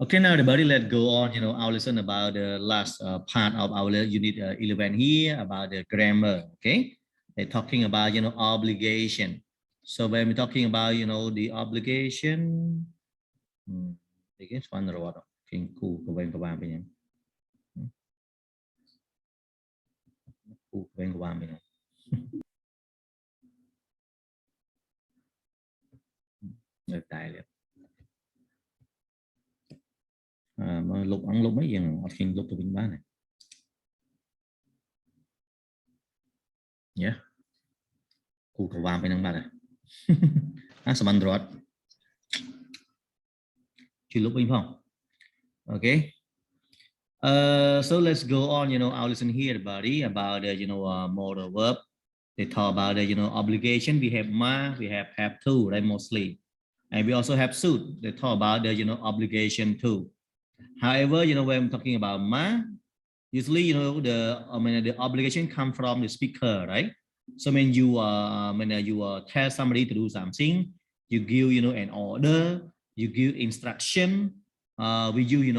Okay, now everybody, let's go on. I'll listen about the last part of our unit 11 here about the grammar. Okay, they're talking about obligation. So when we're talking about the obligation, I guess one rồi cái khu của bên của bạn bây giờ, khu của bên của bạn bây giờ, người tài liệu. Mà lục ăn lục mấy gì ở khi lục từ bên bán này nhé cụ của vàng bên năng bạn này sao bạn rồi chỉ lục bên không okay. So let's go on. I'll listen here buddy about the modal verb. They talk about the obligation. We have we have to, right, mostly, and we also have should. They talk about the obligation too. However, when I'm talking about usually the obligation come from the speaker, right? So when you tell somebody to do something, you give an order, you give instruction, we use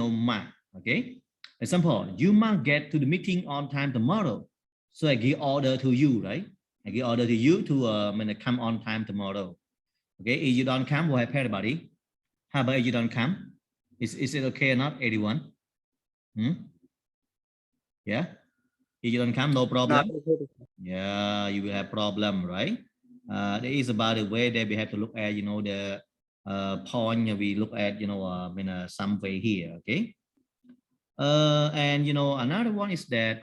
okay. Example, you must get to the meeting on time tomorrow. So I give order to you, right? I give order to you to come on time tomorrow. Okay, if you don't come, what happen, everybody? How about if you don't come? Is it okay or not, everyone? Yeah, if you don't come, no problem. Yeah, you will have problem, right? There is about the way that we have to look at, the point we look at, in some way here, okay? And another one is that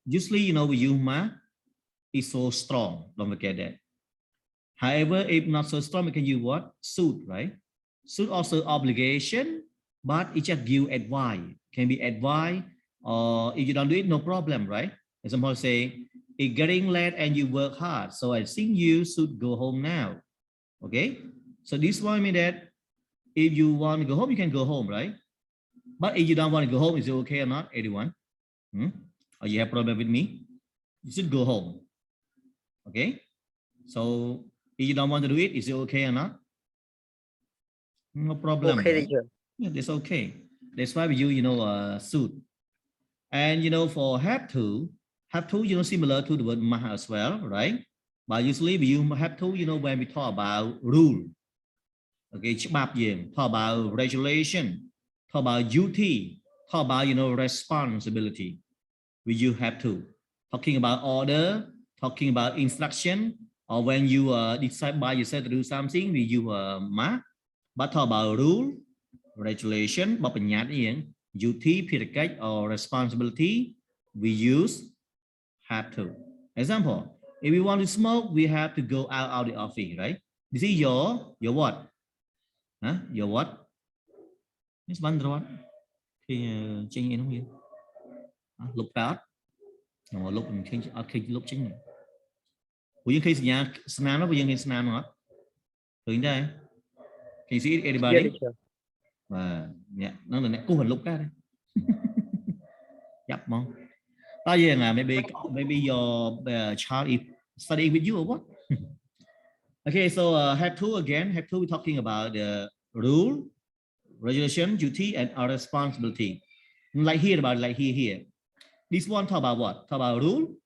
usually we use ma is so strong, don't forget that. However, if not so strong, we can use what? Should, right? Should also obligation, but it just give advice. Can be advice, or if you don't do it, no problem, right? Example, say it's getting late and you work hard, so I think you should go home now. Okay, so this one means that if you want to go home, you can go home, right? But if you don't want to go home, is it okay or not, everyone? Or you have problem with me? You should go home. Okay, so if you don't want to do it, is it okay or not? No problem. Okay, right? Yeah, that's okay. That's why we use should. And for have to similar to the word must as well, right? But usually we use have to when we talk about rule. Okay, talk about regulation, talk about duty, talk about responsibility. We use have to. Talking about order, talking about instruction, or when you decide by yourself to do something, we use must. But talk about rule, regulation, duty, or responsibility, we use have to. Example, if we want to smoke, we have to go out of the office, right? This is your what? Huh? Your what? This one what? Thì chính không hiểu. Look out. Look look chính này. Của những khi nhà snan nó với những snan nó. Tưởng đây. Can you see it, everybody? Và nó là cú hình lúc đó đấy. Yep, mong. Maybe your child is studying with you or what? Okay, so have to again. Have to, we're talking about the rule, regulation, duty, and our responsibility. Like here. This one talk about what? Talk about rule,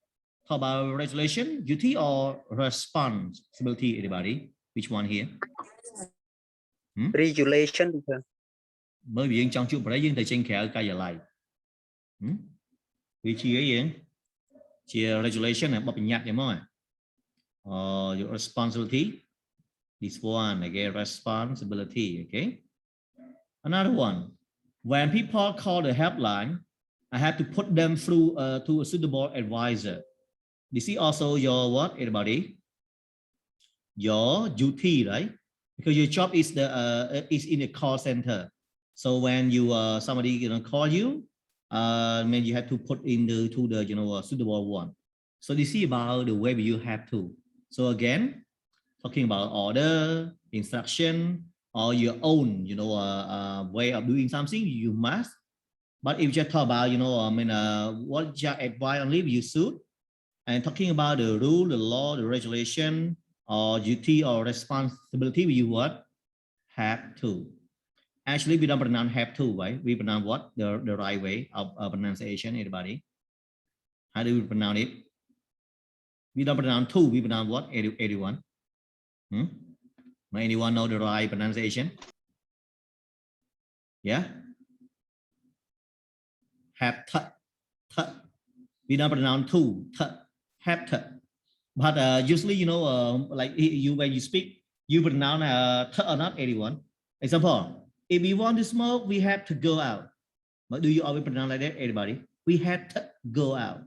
talk about regulation, duty, or responsibility. Everybody, which one here? Regulation. Mới bị trong chụp đấy nhưng thầy tranh khẽ cái giờ lại. Vị trí ấy chia regulation này bọc nhạt vậy mà. Your responsibility. This one again, responsibility. Okay. Another one. When people call the helpline, I have to put them through to a suitable advisor. This is also your what, everybody? Your duty, right? Because your job is is in a call center. So when you somebody call you, then you have to put in to the suitable one. So this is about the way you have to. So again, talking about order, instruction, or your own way of doing something, you must. But if you just talk about what just advice only, you should. And talking about the rule, the law, the regulation, or duty or responsibility, you what? Have to. Actually, we don't pronounce have to, right? We pronounce what? The right way of pronunciation, anybody? How do we pronounce it? We don't pronounce to, we pronounce what? Anyone? May anyone know the right pronunciation? Yeah? Have to. We don't pronounce to, have to. But usually, you know, like you when you speak, you pronounce to or not, anyone. Example, if we want to smoke, we have to go out. But do you always pronounce like that, everybody? We have to go out.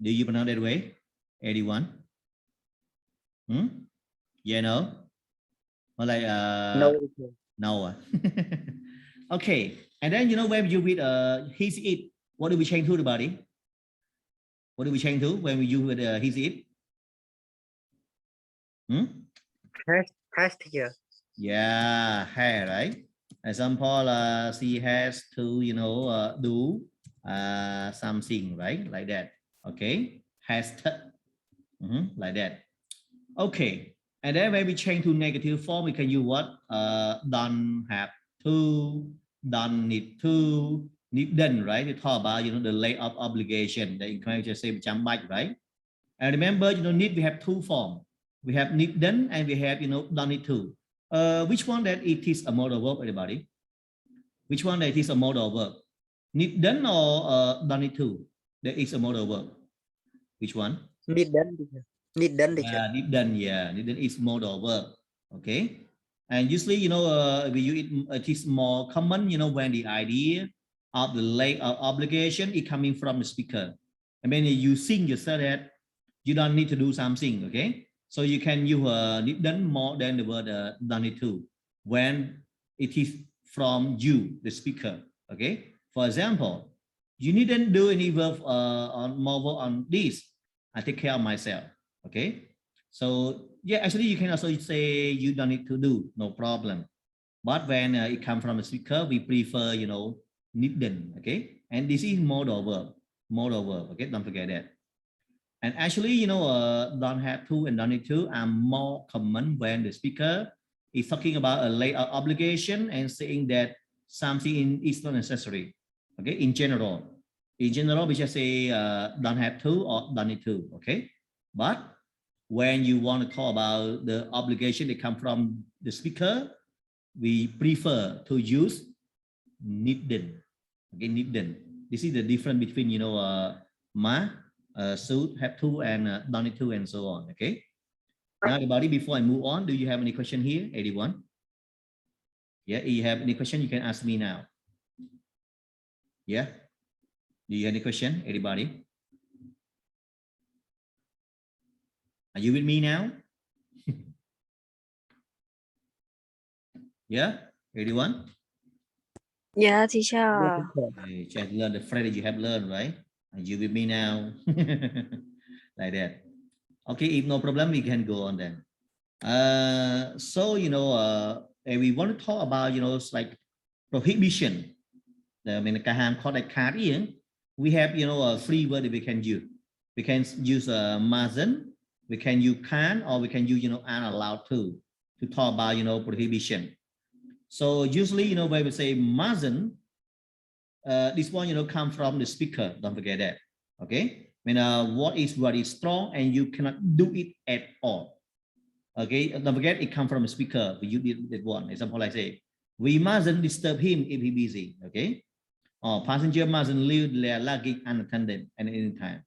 Do you pronounce that way, anyone? Yeah, no? Or like no. Okay, and then you know when you read his it, what do we change to the body? What do we change to when we use with his it? Has here. Yeah, hair, right? Example, she has to, you know, do something, right? Like that. Okay, has to, like that. Okay, and then when we change to negative form, we can use what? Don't have to, don't need to, needn't, right? We talk about, you know, the lay of obligation. The English just say jump back, right? And remember, you know, need we have two forms. We have needn't and we have, you know, don't need to. Which one that it is a modal verb, everybody? Which one that it is a modal verb? Needn't or don't need to? That is a modal verb. Which one? Needn't. Needn't. Yeah, needn't. Yeah, needn't is modal verb. Okay. And usually, you know, we use it is more common, you know, when the idea of the lay of obligation is coming from the speaker. I mean, you sing yourself that you don't need to do something, okay? So you can use needn't more than the word don't need to when it is from you, the speaker, okay? For example, you needn't do any verb on more verb on this. I take care of myself, okay? So yeah, actually you can also say you don't need to do, no problem. But when it comes from a speaker, we prefer, you know, needn't, okay? And this is modal verb, okay? Don't forget that. And actually, you know, don't have to and don't need to are more common when the speaker is talking about a lay obligation and saying that something is not necessary. Okay, in general, we just say don't have to or don't need to. Okay, but when you want to talk about the obligation that come from the speaker, we prefer to use needn't. Okay, needn't. This is the difference between, you know, should, have to, and don't need to, and so on. Okay. Now, everybody, before I move on, do you have any question here? Anyone? Yeah, if you have any question, you can ask me now. Yeah. Do you have any question? Anybody? Are you with me now? Yeah. Anyone? Yeah, teacher. Okay, just learn the phrase that you have learned, right? Are you with me now? Like that. Okay, if no problem, we can go on then. So, you know, we want to talk about, you know, it's like prohibition. I mean, we have, you know, a free word that we can use. We can use mustn't, we can use can, or we can use, you know, aren't allowed to talk about, you know, prohibition. So usually, you know, when we say mustn't, this one, you know, come from the speaker. Don't forget that. Okay. I mean, what is very strong and you cannot do it at all. Okay. Don't forget it comes from the speaker. You did that one. Example, like say, we mustn't disturb him if he's busy. Okay. Or passenger mustn't leave their luggage unattended at any time.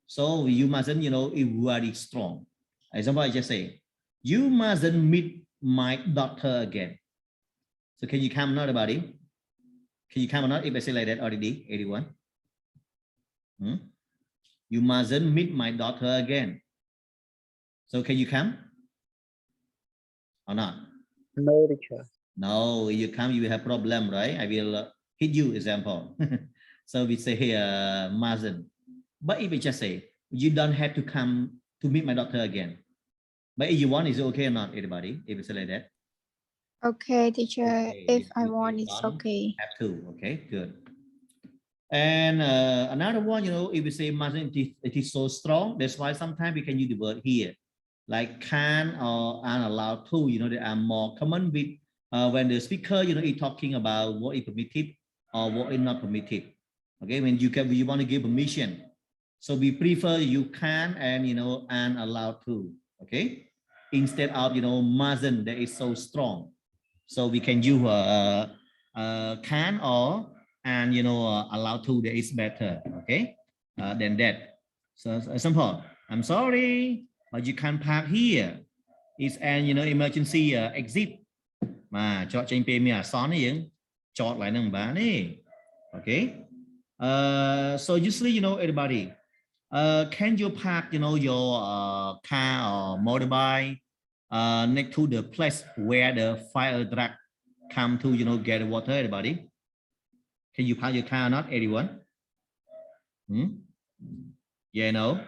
So you mustn't, you know, it very strong. Example, I just say, you mustn't meet my daughter again. So can you come or not, everybody? Can you come or not if I say like that already, 81? You mustn't meet my daughter again. So can you come or not? No, teacher. No, if you come, you will have problem, right? I will hit you, example. So we say here, mustn't. But if we just say, you don't have to come to meet my daughter again. But if you want, is it okay or not, everybody? If we say like that? Okay, teacher. Okay. If I want, it's okay. Have to. Okay, good. And another one, you know, if we say mustn't, it is so strong. That's why sometimes we can use the word here, like can or aren't allowed to. You know, they are more common with when the speaker, is talking about what is permitted or what is not permitted. Okay, when you want to give permission, so we prefer you can and and allowed to. Okay, instead of mustn't that is so strong, so we can use can or and allowed to that is better. Okay, than that. So example, I'm sorry, but you can't park here. It's an emergency exit. Mà cho trên PM à xóa này những chọn lại nâng bá này. Okay. So usually everybody can you park your car or motorbike next to the place where the fire truck come to get water, everybody? Can you park your car or not, everyone? Yeah, no.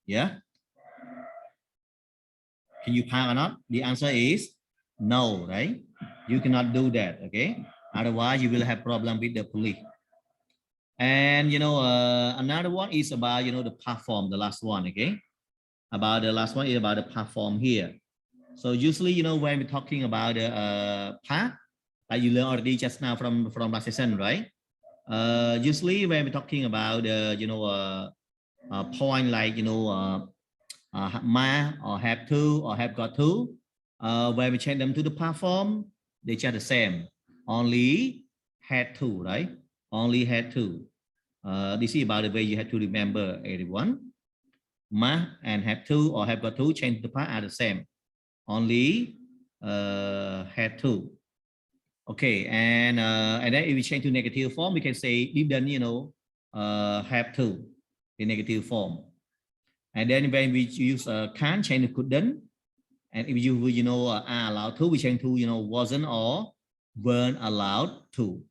Yeah. Can you park or not? The answer is no, right? You cannot do that, okay? Otherwise, you will have problem with the police. And another one is about the platform, the last one, okay? About the last one is about the platform here. So usually, when we're talking about the park, like you learned already just now from last session, right? Usually when we're talking about the point like ma or have to or have got to, when we change them to the platform, they just the same. Only had to, right? Only had to. This is about the way you have to remember, everyone. Ma and have to or have got to change the part are the same. Only had to. Okay, and then if we change to negative form, we can say didn't have to in negative form. And then when we use can't, change to couldn't. And if you are allowed to, we change to wasn't or weren't allowed to.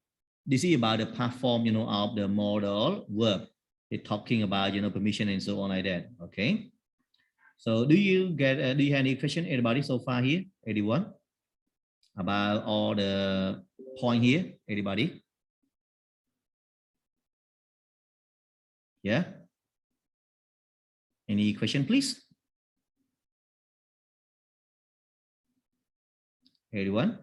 This is about the platform of the modal verb. They're talking about permission and so on like that. Okay. So do you have any question, everybody, so far here? Anyone? About all the point here, anybody? Yeah. Any question, please? Anyone?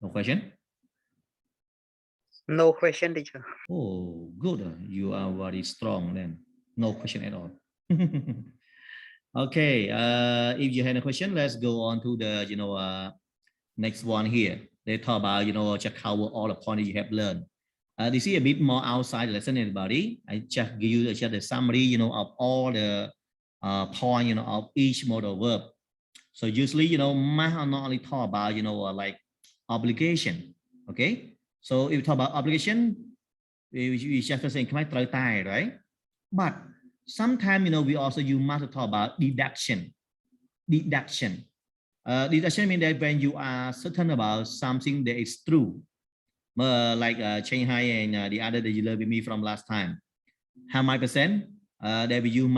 No question? No question, teacher. Oh, good. You are very strong then. No question at all. Okay. If you have a question, let's go on to the next one here. They talk about just cover all the points you have learned. This is a bit more outside the lesson, everybody. I just give you just a summary of all the point of each modal verb. So usually might not only talk about like obligation. Okay. So if you talk about obligation, we just say right? But sometimes we also must talk about deduction. Deduction. Deduction means that when you are certain about something that is true, like Shanghai and the other that you learned with me from last time. How many percent that we use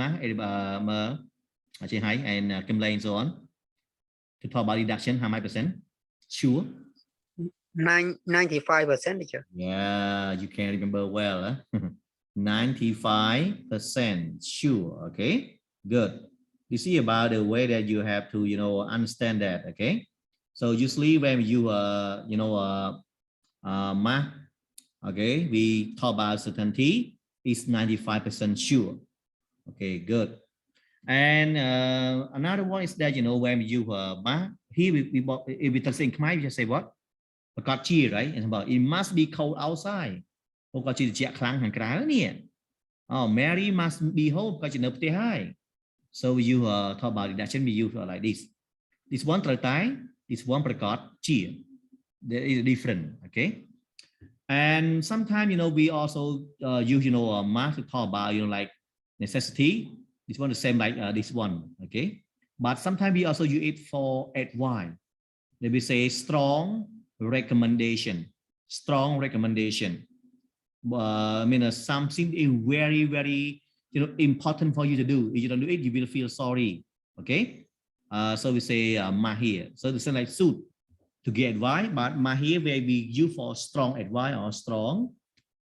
Shanghai and Kimlay and so on to talk about deduction? How many percent? Sure. 95%, teacher. Yeah, you can remember well. 95% sure. Okay, good. You see about the way that you have to understand that. Okay, so usually when you math, okay, we talk about certainty is 95% sure. Okay, good. And another one is that when you math, here if we talk in Khmer, we just say what? Got chi, right? And about it must be cold outside. Oh, Mary must be home because high. So you talk about deduction, we use like this. This one time, this one got chi. There is different, okay? And sometimes we also use math to talk about like necessity. This one the same like this one, okay? But sometimes we also use it for advice. Let me say strong recommendation. Strong recommendation. Something is very, very important for you to do. If you don't do it, you will feel sorry. Okay. So we say ma here. So the same like suit to get advice, but ma here may be used for strong advice or strong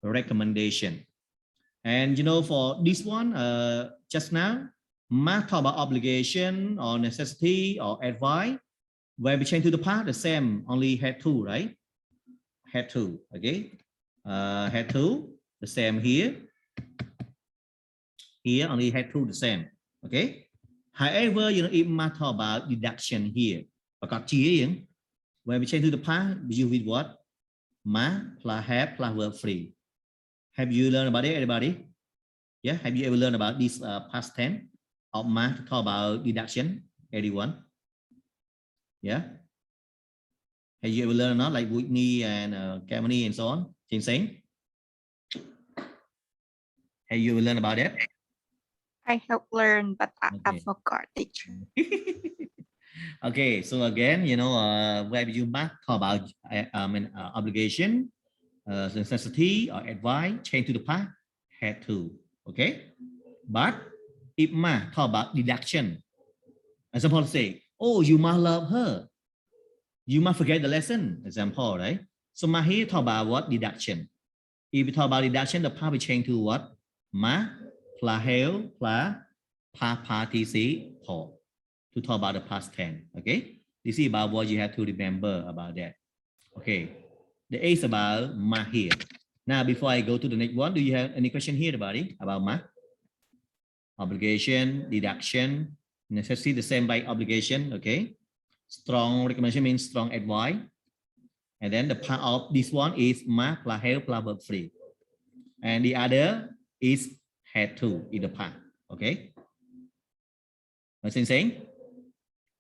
recommendation. And you know, for this one, just now, Mark talk about obligation or necessity or advice. When we change to the past, the same, only had to, right? Had to, okay? Had to, the same here. Here only had to, the same, okay? However, you know, if Mark talk about deduction here, when we change to the past, we use with what? Ma plus have plus verb free. Have you learned about it, everybody? Yeah, have you ever learned about this past tense of ma to talk about deduction? Anyone? Yeah. Have you ever learned or not, like Whitney and Kamini and so on? Jin Sing? Have you ever learned about it? I have learned, but I Okay. forgot, teacher. Okay, so again, you know, where you must talk about obligation, necessity or advice, change to the past, had to. Okay, but if ma talk about deduction, example say, oh, you must love her, you must forget the lesson, example, right? So ma here talk about what? Deduction. If we talk about deduction, the past will change to what? Ma plus hell plus past participle to talk about the past tense. Okay, this is about what you have to remember about that. Okay, the A is about ma here. Now, before I go to the next one, do you have any question here, everybody, about ma? Obligation, deduction, necessity, the same by obligation. Okay, strong recommendation means strong advice. And then the part of this one is ma plus help plus verb free. And the other is had to in the past. Okay. What's saying?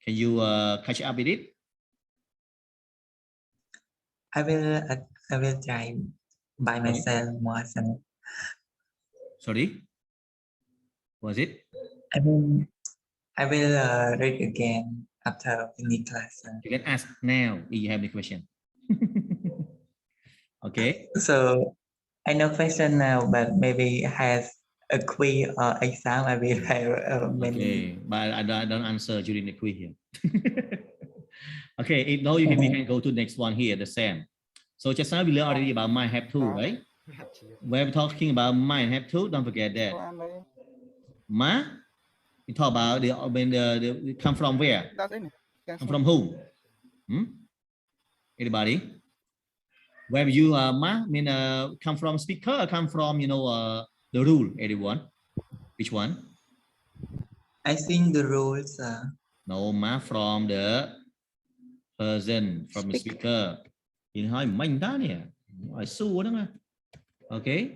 Can you catch up with it? I will try by myself more. Sorry. Was it? I will read again after finish class. You can ask now if you have any question. Okay. So I know question now, but maybe has a quiz or exam. I will have many. Okay, but I don't answer during the quiz here. Okay, if no, we can go to the next one here, the same. So just now we learned already about might have to, right? When we're talking about might have to, don't forget that. Ma, we talk about the come from where? Come from whom? Anybody? Where you ma mean come from speaker or come from the rule? Anyone? Which one? I think the rules. No, ma from the person, from the speaker. Thì hơi mạnh ta nè, hỏi su đó mà. Okay.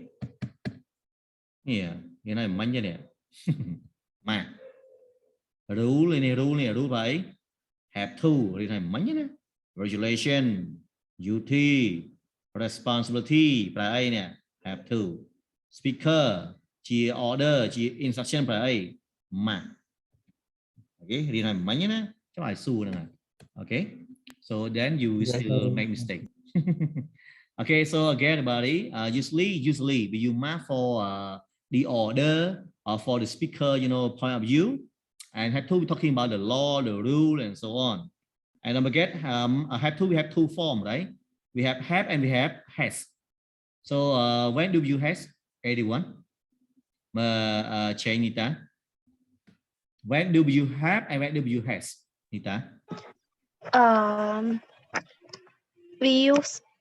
Yeah, cái này mạnh như nè. Mà rule này vậy. Have to thì này mạnh như nè. Regulation, duty, responsibility phải ai nè. Have to. Speaker, chia order, chia instruction phải ai. Mà. Okay, thì này mạnh như nè. Chứ hỏi su nữa. Okay. So then you will still make mistake. Okay, so again, everybody, usually you mark for the order or for the speaker, point of view, and have to be talking about the law, the rule, and so on. And don't forget, we have two forms, right? We have and we have has. So when do you has? Anyone? Change Nita. When do you have and when do you has? Nita. We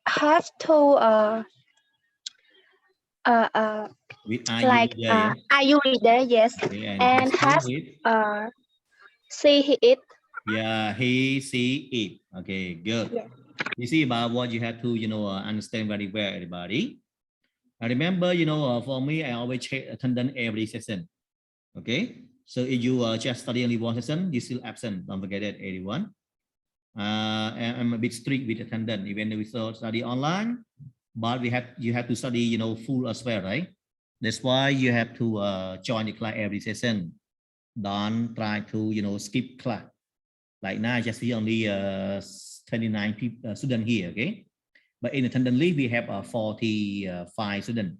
have to With like are you there? Yes. Okay, and has see it. Yeah, he see it. Okay, good. Yeah. You see about what you have to understand very well, everybody. I remember, for me, I always check attendance every session. Okay, so if you just study only one session, you still absent. Don't forget that, everyone. I'm a bit strict with attendance, even if we study online, but you have to study, full as well, right? That's why you have to join the class every session. Don't try to, skip class. Like now, I just see only 29 people, students here, okay? But in attendance list, we have 45 students.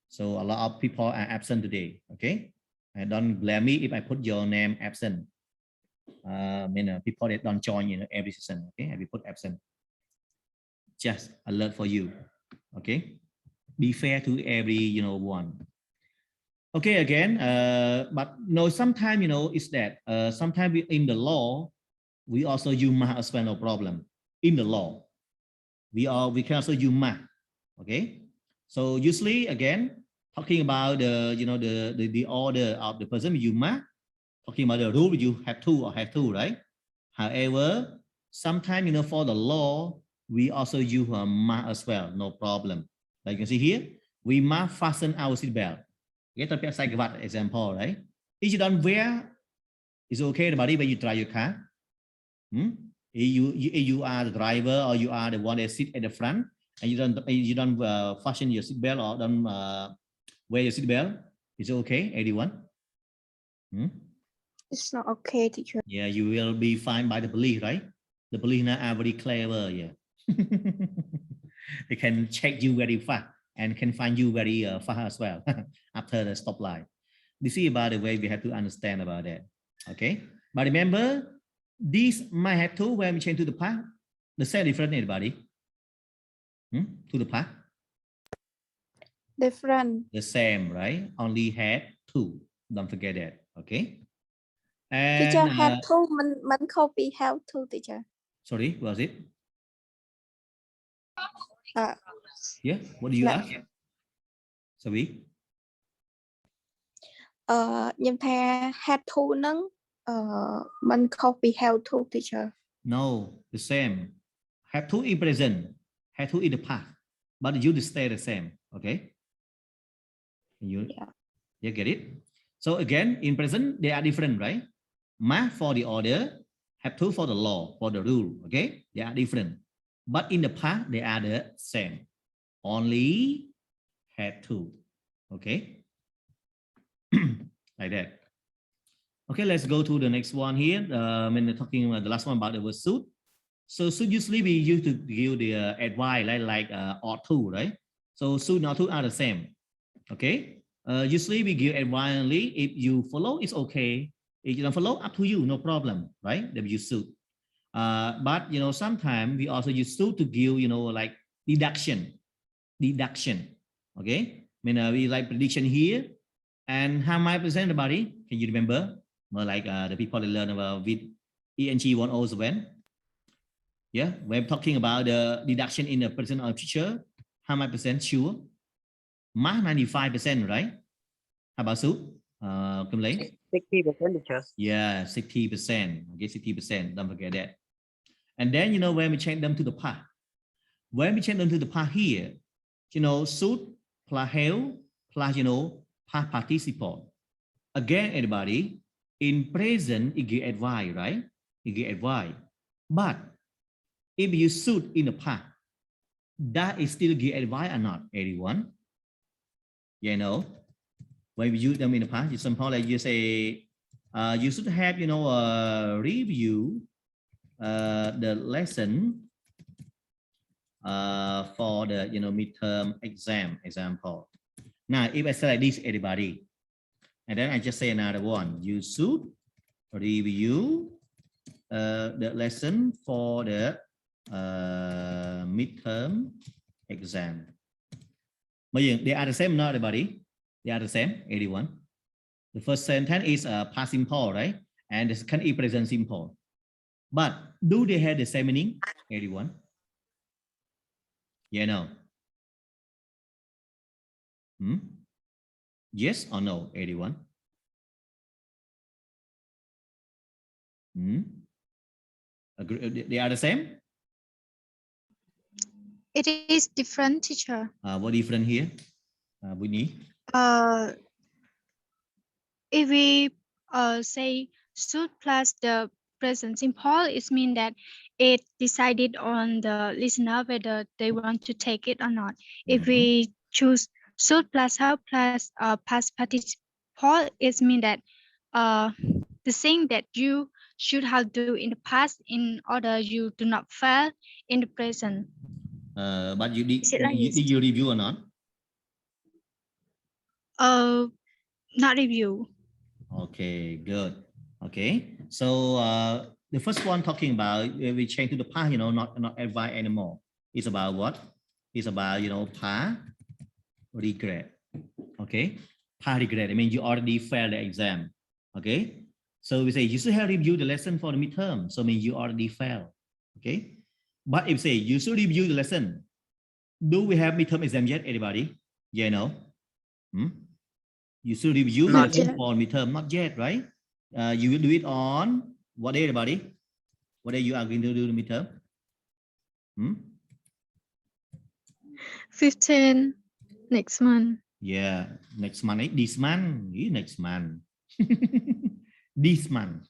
So a lot of people are absent today, okay? And don't blame me if I put your name absent. People that don't join, every session, okay? I will put absent. Just alert for you, okay? Be fair to every, one. Okay, again, but no, sometimes, you know, it's that sometimes in the law, we also use must as well, no problem. In the law, we can also use must. Okay, so usually again, talking about the, you know, the order of the person, you must. Talking about the rule, you have to or have to, right? However, sometimes, you know, for the law, we also use must as well, no problem. Like you can see here, we must fasten our seatbelt. Get a psychopath example, right? If you don't wear, it's okay, buddy, when you drive your car. If you are the driver or you are the one that sit at the front and you don't fasten your seatbelt or don't wear your seatbelt, it's okay, anyone? It's not okay, teacher. Yeah, you will be fined by the police, right? The police now are very clever, yeah. They can check you very fast and can find you very fast as well after the stoplight. This is about the way we have to understand about that. Okay, but remember, this might have to when we change to the past. The same different, anybody? To the past? Different. The same, right? Only had to. Don't forget that. Okay. And Teacher have to, mình không bị have to, teacher. sorry, was it? Yeah. What do you No. ask? Sorry. Nhưng theo have to nâng mình không bị have to, teacher. No, the same. Have to in present, have to in the past, but you stay the same. Okay. You get it? So again, in present, they are different, right? Must for the order, have to for the law, for the rule. Okay, they are different. But in the past, they are the same. Only had to. Okay. Like that. Okay, let's go to the next one here. When we're talking about the last one about the word should. So should usually we use to give the advice like ought to, right? So should and ought to are the same. Okay. Usually we give advice only. If you follow, it's okay. If you don't follow, up to you, no problem, right? Then you should. But you know, sometimes we also use should to give, you know, like deduction. Okay. I mean, we like prediction here. And how might present the body? Can you remember? More like the people that learn about with ENG219. Yeah, when talking about the deduction in the present or future, how much percent sure? Math 95%, right? How about Sue? Come late? 60%, teacher. Yeah, 60%. Okay, 60%. Don't forget that. And then, you know, when we change them to the past, when we change them to the past here, you know, should plus have plus, you know, past participle. Again, everybody, in present, it give advice, right? It give advice. But if you should in the past, that is still give advice or not, anyone? Yeah, no. When we use them in the past, it's somehow like you say, you should have, you know, review the lesson for the, you know, midterm exam example. Now, if I say like this, everybody, and then I just say another one, you should review the lesson for the midterm exam. They are the same, not everybody. They are the same, everyone. The first sentence is past simple, right? And the second is present simple. But do they have the same meaning, everyone? Yeah, no. Yes or no, everyone? They are the same? It is different, teacher. What different here, Bunyi? If we say should plus the present simple, it means that it decided on the listener whether they want to take it or not. If we choose should plus have plus past participle, it means that the thing that you should have do in the past in order you do not fail in the present. But you did you review or not? Not review. Okay, good. Okay, so the first one talking about we change to the past, you know, not advice anymore. It's about what? It's about, you know, past regret. Okay, Party grade. I mean, you already failed the exam. Okay. So we say you should have reviewed the lesson for the midterm. So I mean you already failed. Okay. But if say you should review the lesson, do we have midterm exam yet? Anybody? Yeah, no. You should review the Not lesson yet. for midterm, not yet, right? You will do it on what day, everybody? What day you are going to do the midterm? 15 next month. Yeah, next month. This month. Next month. This month.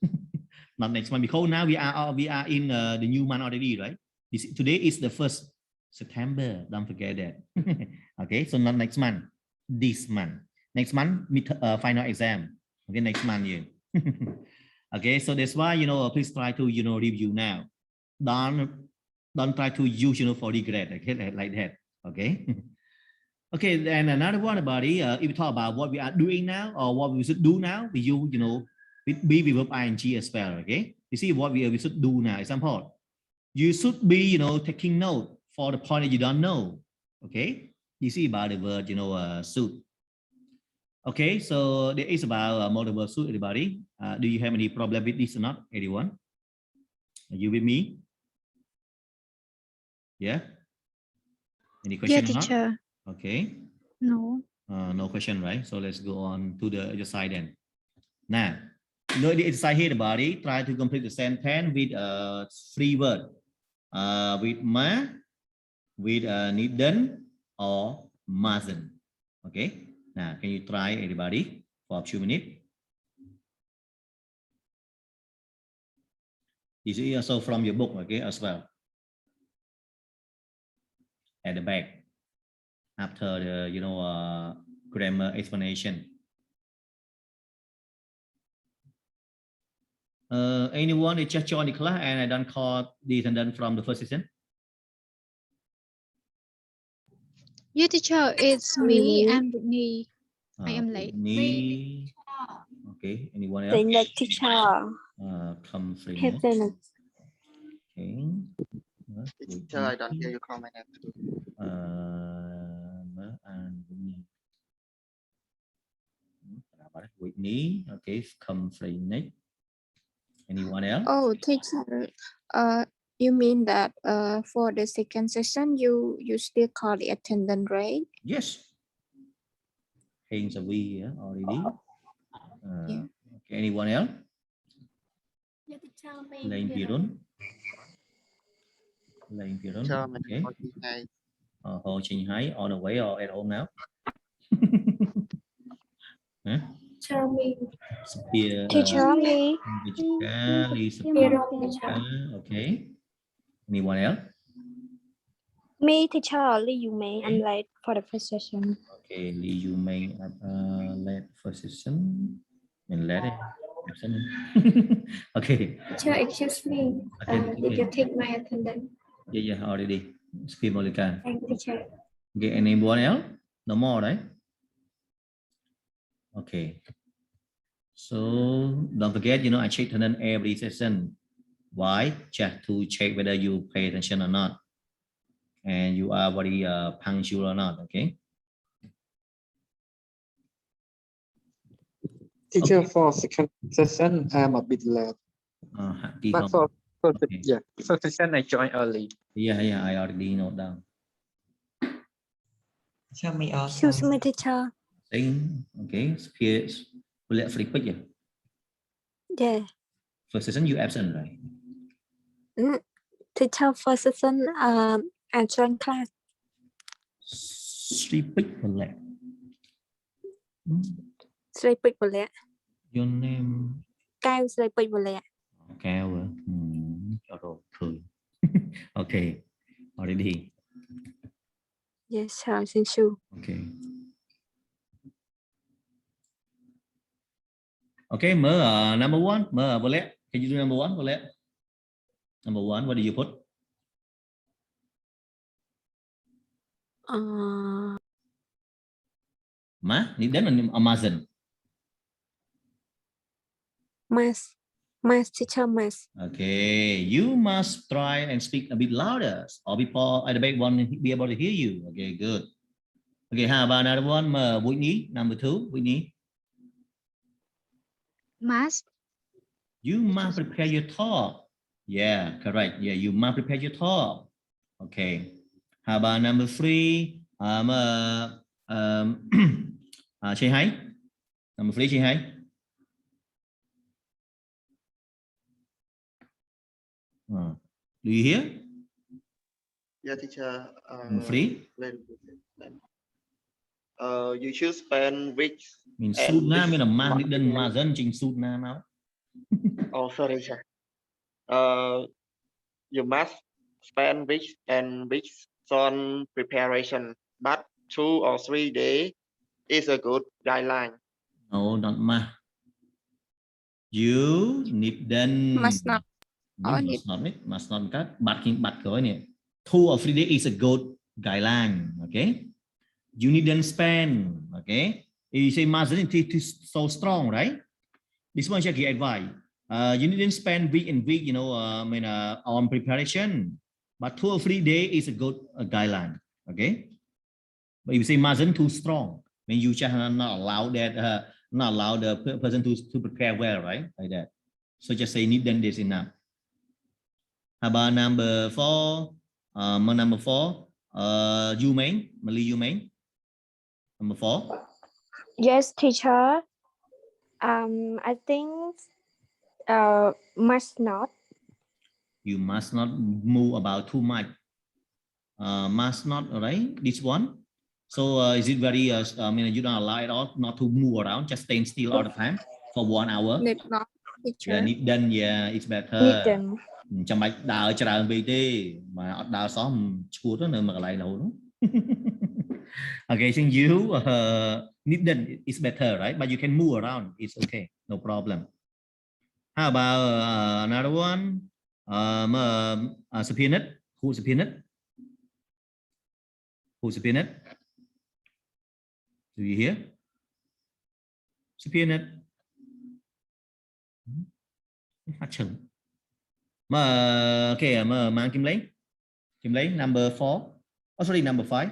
Not next month, because now we are in the new month already, right? Today is the 1st September. Don't forget that. Okay, so not next month. This month. Next month, final exam. Okay, next month, yeah. Okay, so that's why, please try to, review now. Don't try to use, for regret, okay, like that. Okay. Okay, then another one about it, if we talk about what we are doing now or what we should do now, we use, with be with verb ing as well. Okay, you see what we should do now. Example, you should be, taking note for the point that you don't know. Okay, you see about the word, should. Okay, so there is about modal verb should. Everybody, do you have any problem with this or not? Anyone? Are you with me? Yeah. Any question? Yeah, teacher. Okay. No. No question, right? So let's go on to the other side then. Now, the exercise here, everybody, try to complete the sentence with a free word. With ma, with needn't, or mustn't. Okay. Now, can you try, everybody, for a few minutes? This is also from your book, okay, as well. At the back, after the, grammar explanation. Anyone that just joined the class and I don't call the attendant from the first session? Yeah, teacher, it's me and Whitney. I am late. Me. Okay. Anyone else? Saying that teacher. Come free. Have them. Okay. Teacher, I don't hear you call my name. And Whitney. Okay. Come free next. Anyone else? Oh, teacher, you mean that for the second session you still call the attendant, right? Yes. Hence a we here already. Yeah. Okay. Anyone else? Lane Pirun. Teacher, my Okay. name is Hai. Hồ Trình Hải on the way or at home now? Huh? Teacher, me. Okay. Anyone else? Me, teacher, only you may. I'm late for the first session. Okay, Lee, you may let first session and let it. Okay. Teacher, excuse me. Okay, Did you take my attendance? Yeah, already. Speak Molika. Thank you, teacher. Okay, anyone else? No more, right? Okay. So don't forget, I check attendance every session. Why? Just to check whether you pay attention or not, and you are very punctual or not. Okay. Teacher, Okay. for second session, I'm a bit late. But for first, Okay. yeah, first session I joined early. Yeah, I already note down. Show me also. Excuse me, teacher. Same. Okay. Spears. Will let flip it. Yeah. First session you absent, right? Teacher, first session, I joined class. Sleep it. Sleep it. Your name. Cao sleep it. Cao. Cho rồi cười. Okay. Already. Yes, sir. Thank you. Okay. Okay, mở number one. Mở Violet. Can you do number one, Violet? Number one, what do you put? Ma, need đến là Amazon. Mass, teacher, mass. Okay, you must try and speak a bit louder, or people at the back won't be able to hear you. Okay, good. Okay, how about another one? Whitney, number 2, Whitney. Must. You must prepare your talk. Yeah, correct. Yeah, you must prepare your talk. Okay. How about number 3? Chị Hay. Number 3, chị Hay. Do you hear? Yeah, teacher. Number 3. You should spend weeks. Mình and suit na, weeks mình là mang month định mà dân trình suit na nào. Oh, sorry, sir. You must spend weeks and weeks on preparation, but 2 or 3 days is a good guideline. No, not must. You need then Must not. must not các bắt cái này 2 or 3 days is a good guideline. Okay, you need then spend. Okay, you say must is so strong, right? This one is a advice. You need then spend week and week, on preparation, but 2 or 3 days is a good guideline. Okay, but if you say mustn't too strong, then you just not allow that. Not allow the person to prepare well, right? Like that. So just say need then this enough. How about number 4? Number 4. You may, Mali, you may. Number 4. Yes, teacher. I think must not. You must not move about too much. Must not, all right? This one. So is it very? You don't allow it all not to move around, just staying still all the time for 1 hour. Need not, teacher. Yeah, need done. Yeah, it's better. Need them. Chẳng mày đào chờ bị đi mà đào xóm chua đó nữa mà lại đâu nữa. Okay, so you need them. It's better, right? But you can move around. It's okay, no problem. How about another one? Supinit. Who's Supinit? Who's Supinit? Do you hear? Supinit. Phát chừng. Okay, mang Kim lấy number 4. Oh, sorry, number 5.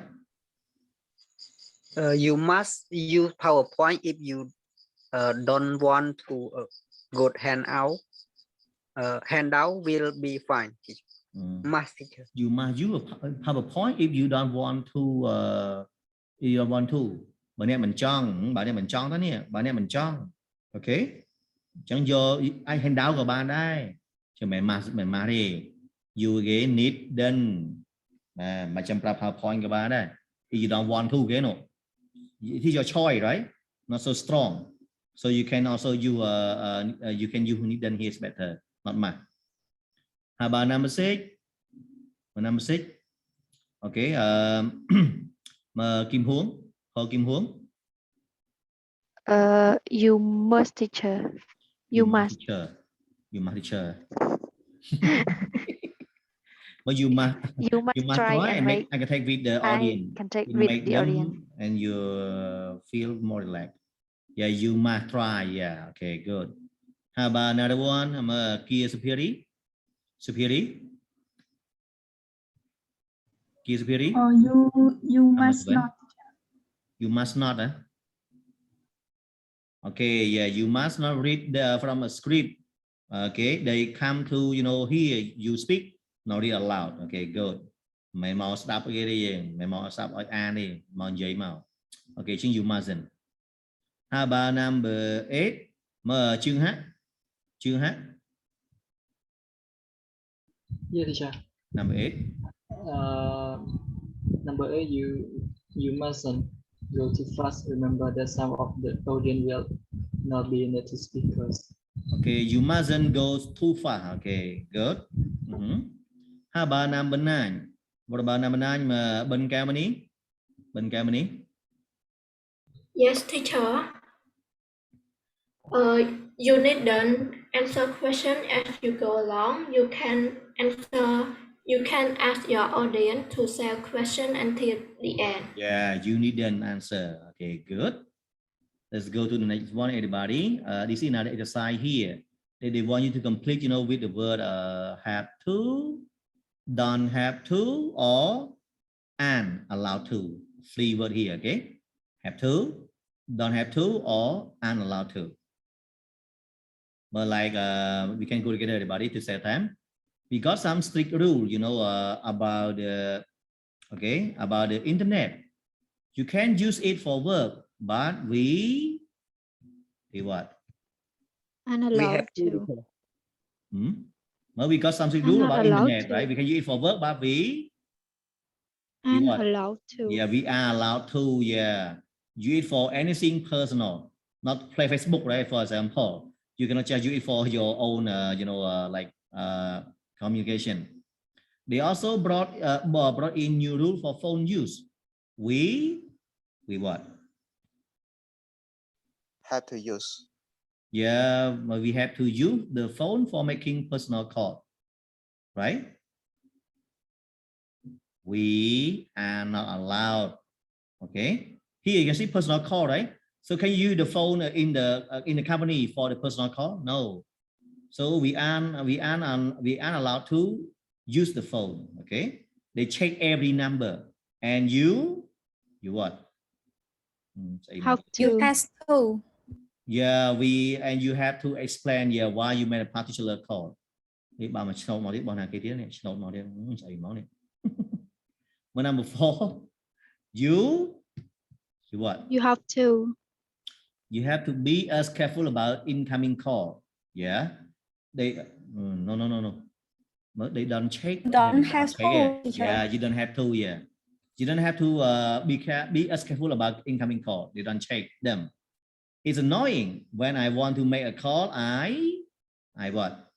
You must use PowerPoint if you don't want to good handout. Handout will be fine. Must, teacher. You must use a PowerPoint if you don't want to. If you don't want to. Bạn này mình chọn đó nè, bạn này mình chọn. Okay. Chẳng vô ai handout của bạn đây. Cho mày mà đi. You again need done. Mà chăm PowerPoint của bạn đây. If you don't want to, okay, no. It is your choice, right? Not so strong. So you can also use you can use need done here is better, not much. How about number 6? Number 6. Okay. Kim Huống. Kim Huống. You must, teacher. You must. Teacher. You must, teacher. But you must try and make. I can take with the audience. I can take with the audience. And you feel more relaxed. Yeah, you must try. Yeah. Okay, good. How about another one? I'm a Kia Superi. Kia Superi. Oh, you must not. You must not. Okay, yeah, you must not read from a script. Okay, they come to here you speak, not read aloud. Okay, good. Mày mau stop cái đi, mày mau stop ở an đi, mau giấy mau. Okay, chứ you mustn't. How about number 8? Chương H. Yeah, teacher. Number 8. Number 8, you mustn't go too fast. Remember that some of the audience will not be native speakers. Okay, you mustn't go too far. Okay, good. How about number 9? What about number 9? Ben Kamani? Yes, teacher. You need to answer question as you go along. You can ask your audience to say question until the end. Yeah, you need an answer. Okay, good. Let's go to the next one, everybody. This is another exercise here. They want you to complete, with the word have to, don't have to, or and allowed to. Three word here, okay? Have to, don't have to, or unallowed to. But like we can go together, everybody, to save time. We got some strict rule, you know, about the about the internet. You can use it for work, but we what? Unallowed to. Well, we got something to do about internet, right? We can use it for work, but we what? Allowed to. Yeah, we are allowed to. Yeah, use it for anything personal, not play Facebook, right? For example, you cannot just use it for your own, communication. They also brought in new rule for phone use. We what? Have to use. Yeah, we have to use the phone for making personal call, right? We are not allowed. Okay, here you can see personal call, right? So can you use the phone in the company for the personal call? No. So we aren't allowed to use the phone. Okay, they check every number, and you what? How to. You has to. Yeah, you have to explain why you made a particular call. But number 4, you what? You have to. You have to be as careful about incoming call. Yeah, they no. They don't check. Don't have to. Yeah, you don't have to. Yeah, you don't have to be as careful about incoming call. They don't check them. It's annoying when I want to make a call. I what?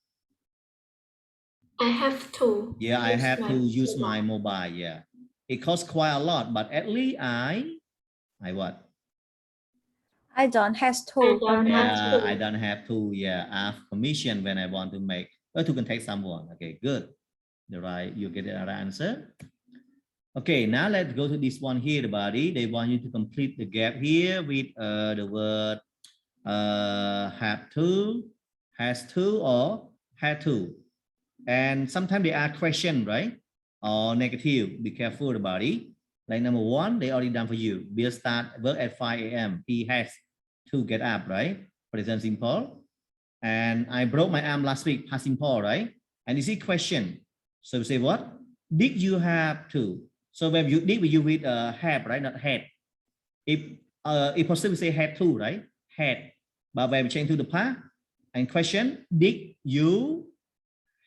I have to. Yeah, I have to use my mobile. Yeah, it costs quite a lot, but at least I what? I don't have to. I don't have to. Yeah, ask permission when I want to make or to contact someone. Okay, good. You get the right answer. Okay, now let's go to this one here, everybody. They want you to complete the gap here with the word have to, has to, or had to. And sometimes they are question, right? Or negative. Be careful about it. Like number 1, they already done for you. We'll start work at 5 a.m. He has to get up, right? Present simple. And I broke my arm last week, past simple, right? And you see question. So we say what? Did you have to? So when you did, you with have, right? Not had. If possible, say had to, right? Had. But when we change to the past and question, did you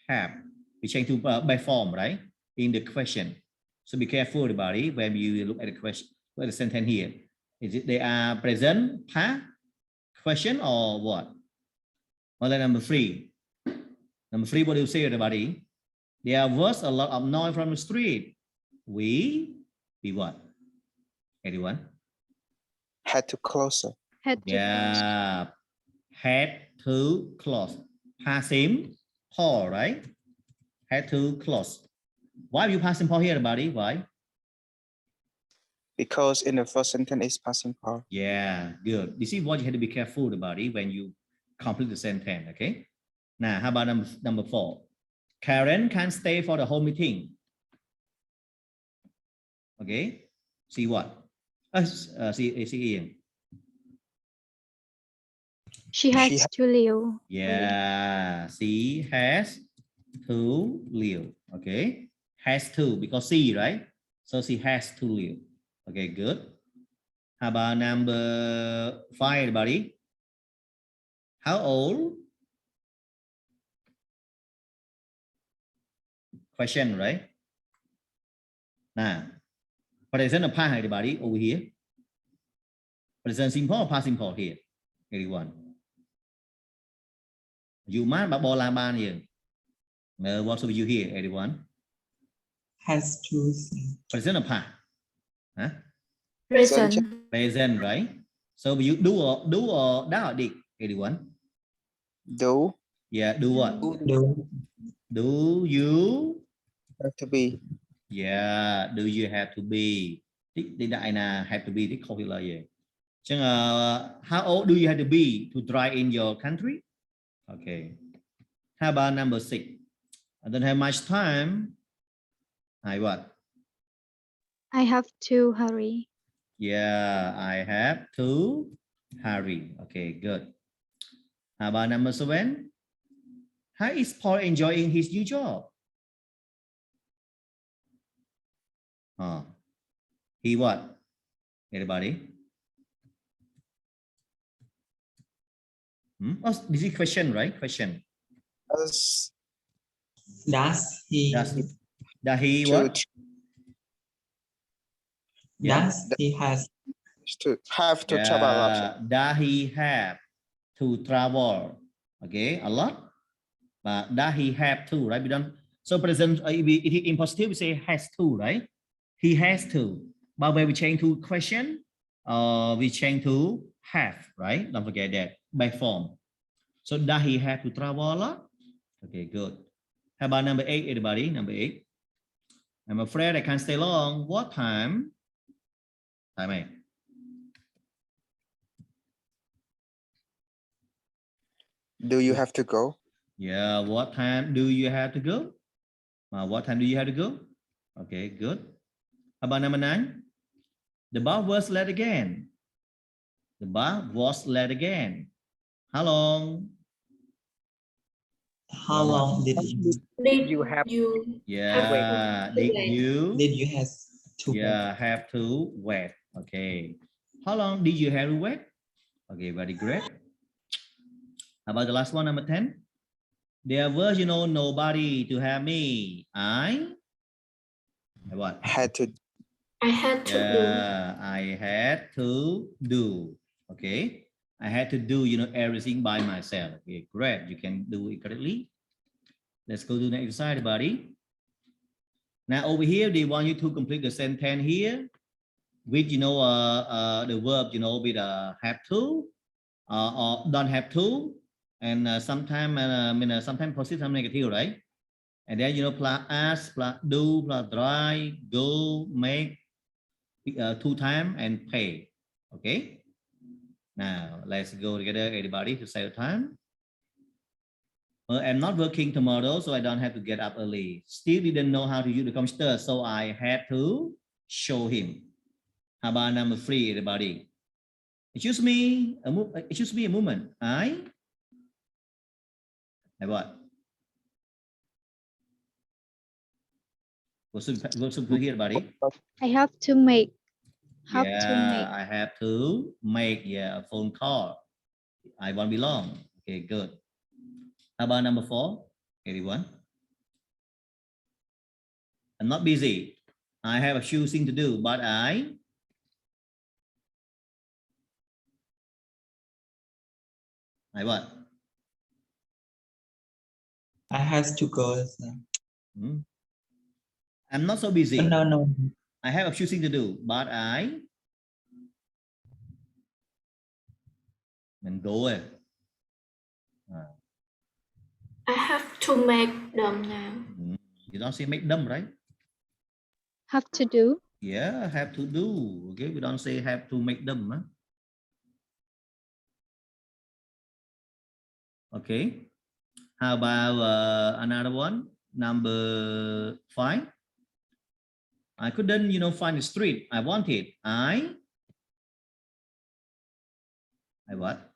have? We change to by form, right? In the question. So be careful, everybody, when you look at the question, at the sentence here. Is it they are present, past, question, or what? Well, then number 3. Number 3, what do you say, everybody? There was a lot of noise from the street. We what? Anyone? Had to close. Had to close. Had to close. Past simple, right? Had to close. Why you past simple here, everybody? Why? Because in the first sentence it's past simple. Yeah, good. You see what you have to be careful about it when you complete the sentence, okay? Now, how about number 4? Karen can't stay for the whole meeting. Okay, see what? See Ian. She has to leave. Yeah, she has to leave. Okay, has to because she, right? So she has to leave. Okay, good. How about number 5, everybody? How old? Question, right? Now, present or past, everybody, over here. Present simple or past simple here? Everyone. You must ba bo la ban here. What should you here, everyone? Has to. Present or past? Huh? Present. Present, right? So you do or đã or did, everyone? Do. Yeah, do what? Do you have to be? Yeah, do you have to be? Tích đại là have to be tích không hiểu là gì. Chứ how old do you have to be to drive in your country? Okay. How about number 6? I don't have much time. I what? I have to hurry. Yeah, I have to hurry. Okay, good. How about number 7? How is Paul enjoying his new job? He what? Everybody? Oh, this is question, right? Question. Does he what? Does he has To have to travel a lot. Does he have to travel? Okay, a lot. But does he have to, right? We don't. So present, if it is in positive, we say has to, right? He has to. But when we change to question, we change to have, right? Don't forget that by form. So does he have to travel a lot? Okay, good. How about number 8, everybody? Number 8. I'm afraid I can't stay long. What time? Time 8. Do you have to go? Yeah, what time do you have to go? What time do you have to go? Okay, good. How about number 9? The bar was late again. The bar was late again. How long? how long did You have Yeah, did you have to have to wait? Okay. How long did you have to wait? Okay, very great. How about the last one, number 10? There was, nobody to have me. I what? Had to. I had to do. I had to do. Okay. I had to do, everything by myself. Okay, great. You can do it correctly. Let's go to the next exercise, buddy. Now over here, they want you to complete the sentence here with, the verb, with have to or don't have to, and sometimes positive, sometimes negative, right? And then, plus ask, plus do, plus try, go, make, 2 times, and pay. Okay. Now let's go together, everybody, to say the time. I'm not working tomorrow, so I don't have to get up early. Still didn't know how to use the computer, so I had to show him. How about number 3, everybody? Excuse me a moment. I what? What's here, everybody? I have to make. I have to make a phone call. I won't be long. Okay, good. How about number 4? Anyone? I'm not busy. I have a few things to do, but I what? I have to go. I'm not so busy. No. I have a few things to do, but mình go I have to make them now. You don't say make them, right? Have to do. Yeah, have to do. Okay, we don't say have to make them. Huh? Okay. How about another one? Number 5. I couldn't, find the street I wanted. I what?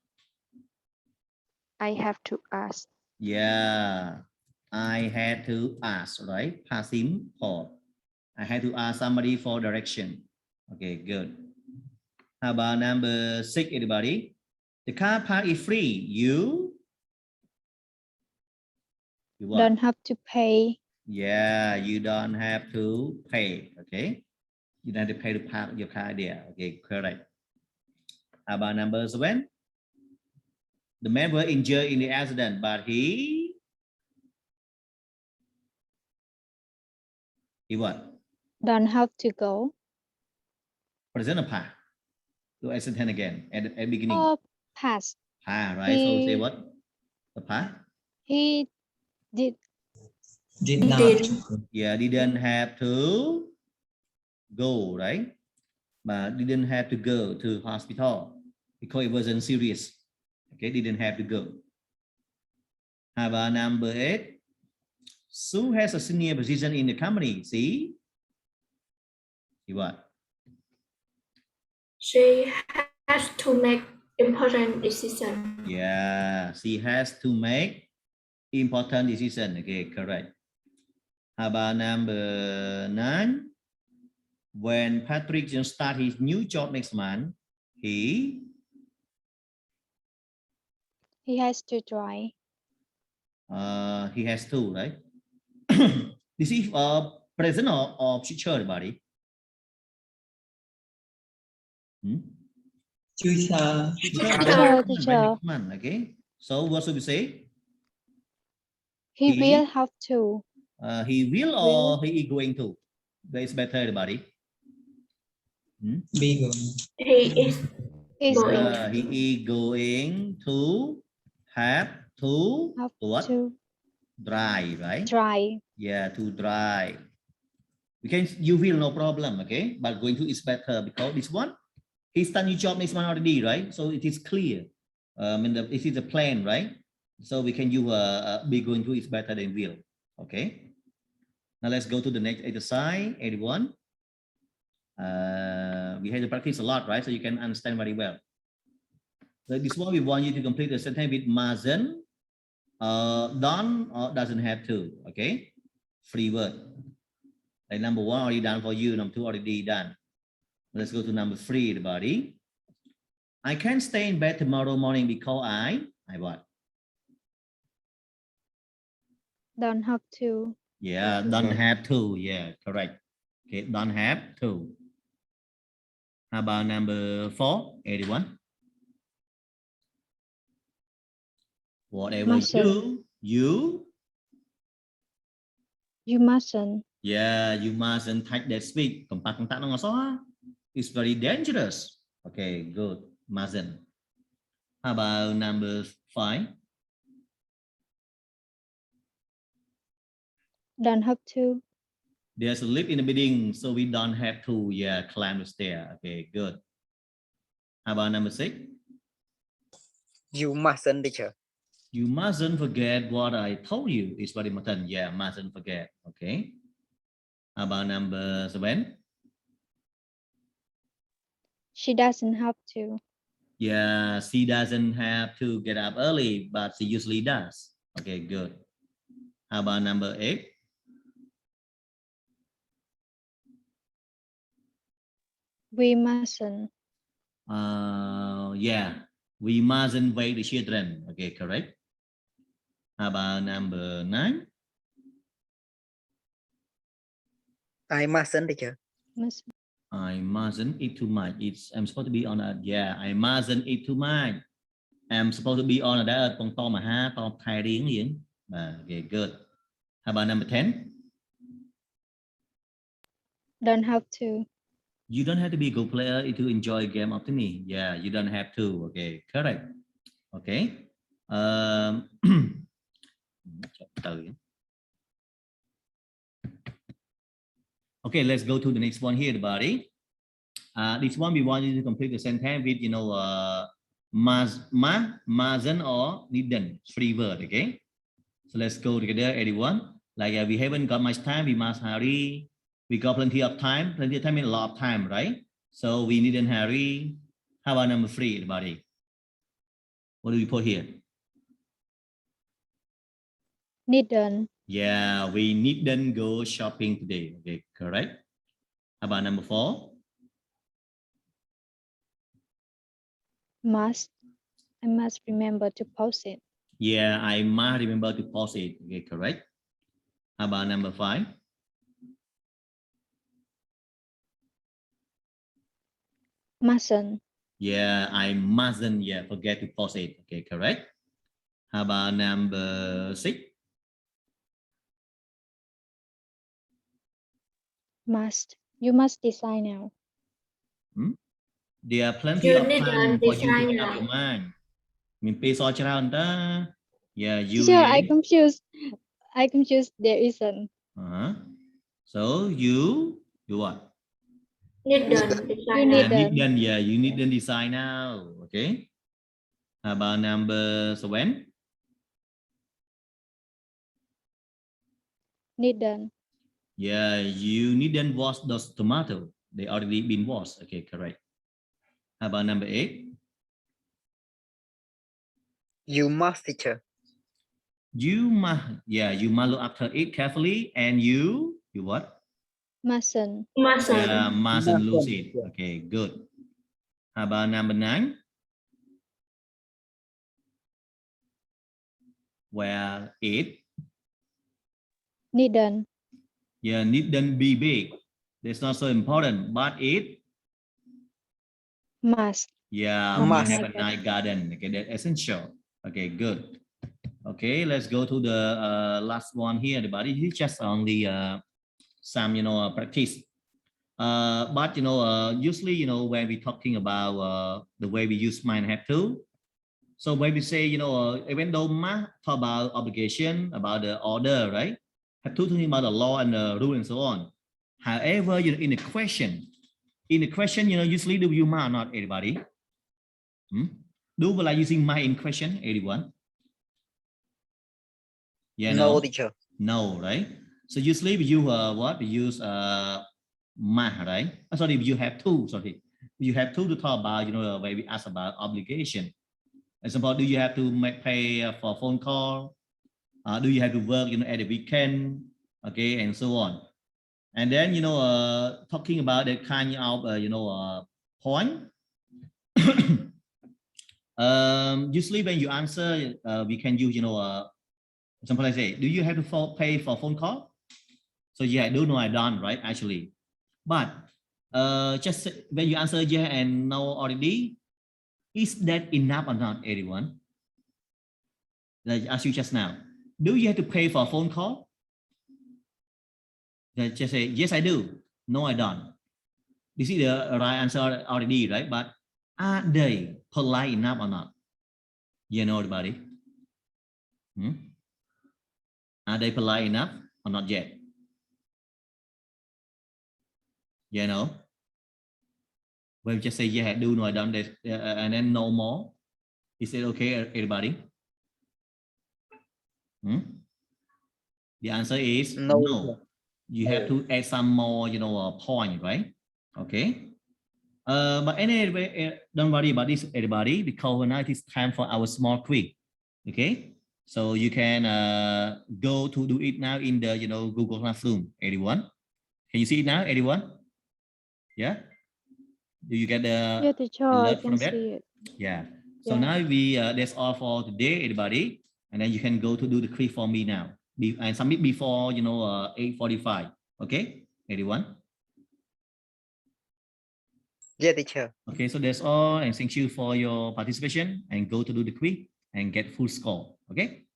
I have to ask. Yeah, I had to ask, right? Past simple. I had to ask somebody for direction. Okay, good. How about number 6, everybody? The car park is free. You what? Don't have to pay. Yeah, you don't have to pay. Okay, you don't have to pay to park your car there. Okay, correct. How about number 7? The man was injured in the accident, but he what? Don't have to go. Present or past? Do I sentence again at the beginning? Or past. Right. So say what? The past? He did. Did not. Yeah, didn't have to go, right? But didn't have to go to hospital because it wasn't serious. Okay, didn't have to go. How about number 8? Sue has a senior position in the company. See? He what? She has to make important decision. Yeah, she has to make important decision. Okay, correct. How about number 9? When Patrick just start his new job next month, he has to try. He has to, right? This is present or future, everybody? Future. Teacher. Okay. So what should we say? He will have to. He will or he is going to? That is better, everybody. Be going. He is going. He is going to have to what? To Dry, right? dry. Yeah, to dry. We can you will no problem, okay? But going to is better because this one, he start new job next month already, right? So it is clear. It is a plan, right? So we can use be going to is better than will. Okay. Now let's go to the next exercise. 81. We have to practice a lot, right? So you can understand very well. So this one we want you to complete the sentence with mustn't, done or doesn't have to. Okay. Free word. Like number 1 already done for you. Number 2 already done. Let's go to number 3, everybody. I can't stay in bed tomorrow morning because I what? Don't have to. Yeah, don't have to. Yeah, correct. Okay, don't have to. How about number 4, 81? Whatever Mustn't. you mustn't. Yeah, you mustn't take that speed. It's very dangerous. Okay, good. Mustn't. How about number 5? Don't have to. There's a lift in the building, so we don't have to, climb the stair. Okay, good. How about number 6? You mustn't, teacher. You mustn't forget what I told you. It's very important. Yeah, mustn't forget. Okay. How about number 7? She doesn't have to. Yeah, she doesn't have to get up early, but she usually does. Okay, good. How about number 8? We mustn't. Yeah, we mustn't wake the children. Okay, correct. How about number 9? I mustn't, teacher. I mustn't eat too much. I'm supposed to be on a, I mustn't eat too much. I'm supposed to be on a that okay, good. How about number 10? Don't have to. You don't have to be a good player to enjoy a game of tennis. Yeah, you don't have to. Okay, correct. Okay. Okay, let's go to the next one here, everybody. This one we want you to complete the sentence with, mustn't or needn't, free word. Okay. So let's go together, everyone. Like we haven't got much time, we must hurry. We got plenty of time means a lot of time, right? So we needn't hurry. How about number 3, everybody? What do we put here? Needn't. Yeah, we needn't go shopping today. Okay, correct. How about number 4? I must remember to post it. Yeah, I must remember to post it. Okay, correct. How about number 5? Mustn't. Yeah, I mustn't forget to post it. Okay, correct. How about number 6? Must. You must decide now. There are plenty of time for you to make up your mind. Yeah, you. Teacher, I confused. There isn't. So you what? Needn't. You needn't decide now. Okay. How about number 7? Needn't. Yeah, you needn't wash those tomatoes. They already been washed. Okay, correct. How about number 8? You must, teacher. You must, yeah, you must look after it carefully, and you what? Mustn't. Yeah, mustn't lose Mustn't, it. yeah. Okay, good. How about number 9? Where it, Needn't. yeah, needn't be big. That's not so important, but it, Must. yeah, Have must a have a nice nice garden. Okay, that's essential. Okay, good. Okay, let's go to the last one here, everybody. This is just only some, practice. But usually, when we're talking about the way we use might have to. So when we say, even though must talk about obligation, about the order, right? Have to talking about the law and the rule and so on. However, in the question, usually do you must or not, everybody? Do we like using my in question, anyone? Yeah, No, teacher. No, right? So usually we use what? We use must, right? Sorry, you have to, sorry. You have to talk about, when we ask about obligation. Example, do you have to pay for phone call? Do you have to work, at the weekend? Okay, and so on. And then, talking about that kind of, point. Usually when you answer, we can use, example, I say, do you have to pay for phone call? So yeah, I do know I don't, right? Actually, but just when you answer yeah and no already, is that enough or not, everyone? Like I asked you just now, do you have to pay for a phone call? Just say yes, I do. No, I don't. This is the right answer already, right? But are they polite enough or not? You know, everybody. Are they polite enough or not yet? You know, when we just say yeah, I do, no, I don't, and then no more. Is it okay, everybody? The answer is no. You have to add some more, point, right? Okay. But anyway, don't worry about this, everybody, because now it is time for our small quiz. Okay. So you can go to do it now in the, Google Classroom. Everyone, can you see it now, everyone? Yeah. Do you get the Yeah, teacher, I alert can from that? see it. Yeah. So Yeah. now that's all for today, everybody. And then you can go to do the quiz for me now. And submit before 8:45. Okay, everyone. Yeah, teacher. Okay, so that's all, and thank you for your participation. And go to do the quiz and get full score. Okay.